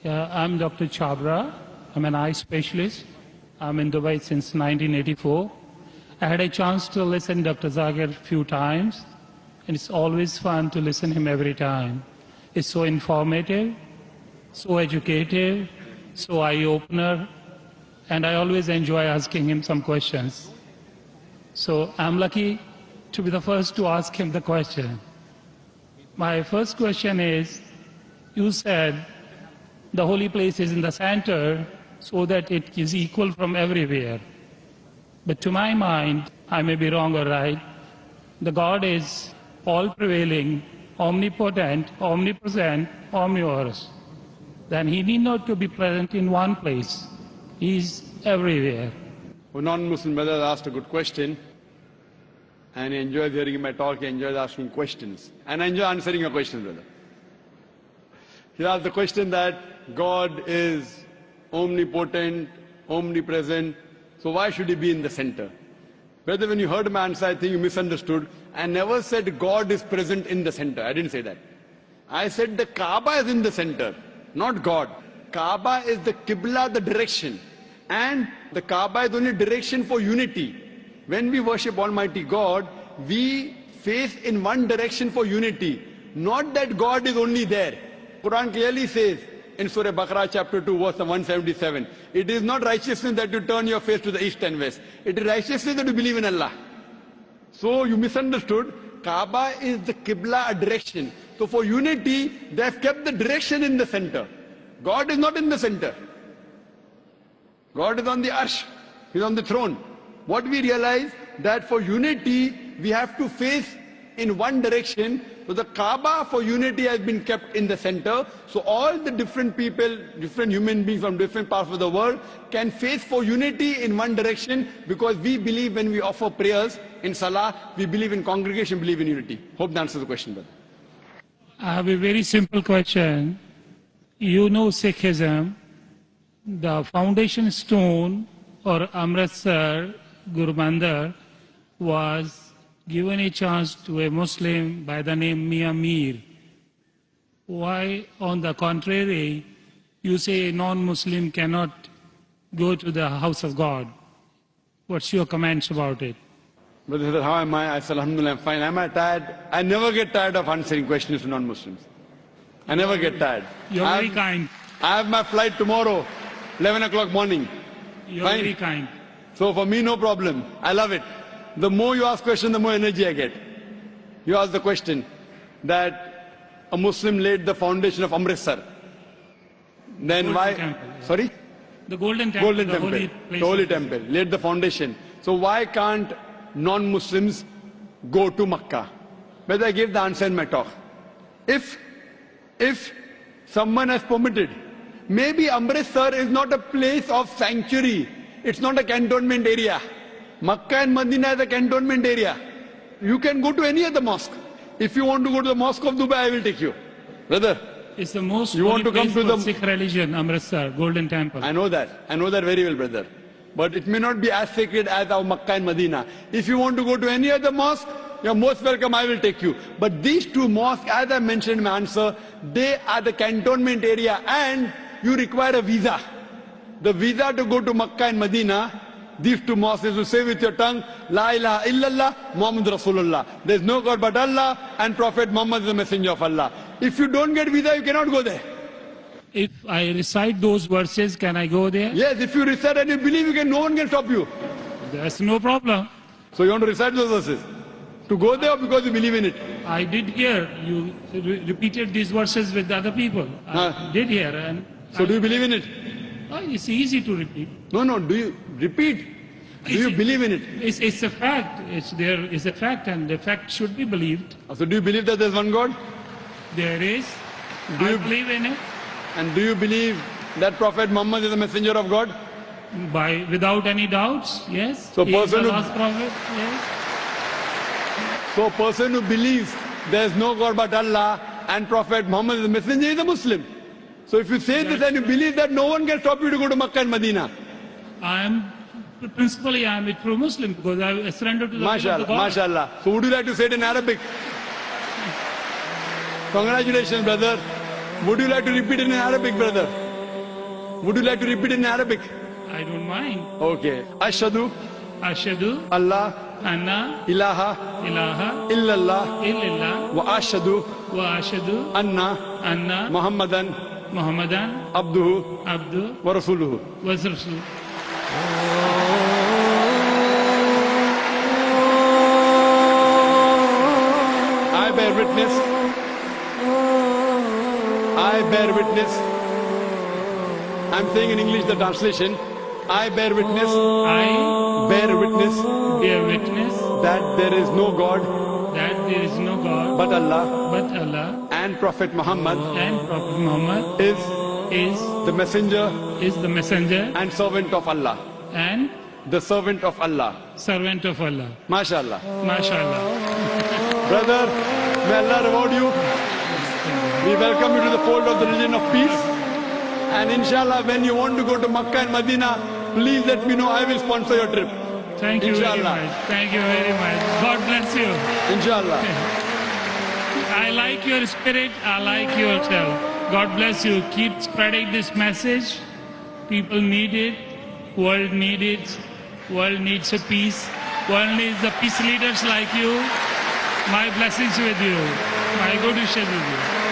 I'm Dr. Chabra. I'm an eye specialist. I'm in Dubai since 1984. I had a chance to listen to Dr. Zakir a few times, and it's always fun to listen to him every time. It's so informative, so educative, so eye-opener, and I always enjoy asking him some questions. So I'm lucky to be the first to ask him the question. My first question is, you said the holy place is in the center so that it is equal from everywhere. But to my mind, I may be wrong or right, the God is all-prevailing, omnipotent, omnipresent, omnivorous. Then he need not to be present in one place. He is everywhere. A non-Muslim brother asked a good question, and he enjoys hearing my talk, he enjoys asking questions. And I enjoy answering your questions, brother. He asked the question that God is omnipotent, omnipresent, so why should he be in the center? Brother, when you heard my answer, I think you misunderstood. I never said God is present in the center. I didn't say that. I said the Kaaba is in the center, not God. Kaaba is the Qibla, the direction. And the Kaaba is only direction for unity. When we worship Almighty God, we face in one direction for unity. Not that God is only there. Quran clearly says in Surah Baqarah chapter 2 verse 177, it is not righteousness that you turn your face to the east and west. It is righteousness that you believe in Allah. So you misunderstood. Kaaba is the Qibla, a direction. So for unity, they have kept the direction in the center. God is not in the center. God is on the arsh. He is on the throne. What we realize that for unity, we have to face in one direction. So the Kaaba for unity has been kept in the center. So all the different people, different human beings from different parts of the world can face for unity in one direction, because we believe when we offer prayers in Salah, we believe in congregation, believe in unity. Hope that answers the question, brother. I have a very simple question. You know Sikhism, the foundation stone or Amritsar Guru Mandir was given a chance to a Muslim by the name Mia Mir. Why, on the contrary, you say a non-Muslim cannot go to the house of God? What's your comments about it? Brother said, how am I? I said, Alhamdulillah, I'm fine. Am I tired? I never get tired of answering questions to non-Muslims. I never get tired. You're very kind. I have my flight tomorrow, 11 o'clock morning. You're very kind. So for me, no problem. I love it. The more you ask questions, the more energy I get. You ask the question that a Muslim laid the foundation of Amritsar. Then Golden why? Temple, yeah. Sorry? The Golden Temple, Golden the Temple. holy place. The Holy Temple. Laid the foundation. So why can't non-Muslims go to Makkah? Whether I gave the answer in my talk. If someone has permitted, maybe Amritsar is not a place of sanctuary. It's not a cantonment area. Makkah and Medina is a cantonment area. You can go to any other mosque. If you want to go to the Mosque of Dubai, I will take you. Brother, it's the most you want to come to the Sikh religion, Amritsar, Golden Temple. I know that. I know that very well, brother. But it may not be as sacred as our Makkah and Medina. If you want to go to any other mosque, you're most welcome, I will take you. But these two mosques, as I mentioned in my answer, they are the cantonment area and you require a visa. The visa to go to Makkah and Medina, these two mosques, is to say with your tongue, La ilaha illallah, Muhammad Rasulullah. There is no God but Allah, and Prophet Muhammad is the messenger of Allah. If you don't get visa, you cannot go there. If I recite those verses, can I go there? Yes, if you recite and you believe, no one can stop you. There's no problem. So you want to recite those verses? To go there or because you believe in it? I did hear you repeated these verses with other people. I did hear. And so do you believe in it? It's easy to repeat. No, do you repeat? Do you believe in it? It's a fact. It's a fact, and the fact should be believed. So do you believe that there's one God? There is. I believe in it. And do you believe that Prophet Muhammad is a messenger of God? Without any doubts, yes. So he is the last prophet, yes. So a person who believes there is no God but Allah and Prophet Muhammad is a messenger is a Muslim. So if you say this and you believe that, no one can stop you to go to Makkah and Medina. Principally I am a true Muslim because I surrender to the will of the God. MashaAllah. So would you like to say it in Arabic? Congratulations, brother. Would you like to repeat it in Arabic, brother? Would you like to repeat in Arabic? I don't mind. Okay. Ashhadu Ashhadu Allah anna ilaha ilaha illallah illallah wa ashhadu wa ashhadu anna anna Muhammadan Muhammadan abduhu abdu wa rasuluhu. wa rasul. I bear witness. I bear witness. I'm saying in English the translation. I bear witness. I Bear witness bear witness that there is no God that there is no God but Allah but Allah and Prophet Muhammad and Prophet Muhammad is is the messenger the messenger and servant of Allah. and The servant of Allah. servant of Allah. MashaAllah. MashaAllah. Brother, may Allah reward you. We welcome you to the fold of the religion of peace. And inshallah, when you want to go to Makkah and Medina, please let me know. I will sponsor your trip. Thank you very Inshallah. much. Thank you very much. God bless you. Inshallah. I like your spirit. I like yourself. God bless you. Keep spreading this message. People need it. World needs it. World needs a peace. World needs the peace leaders like you. My blessings with you. My good wishes with you.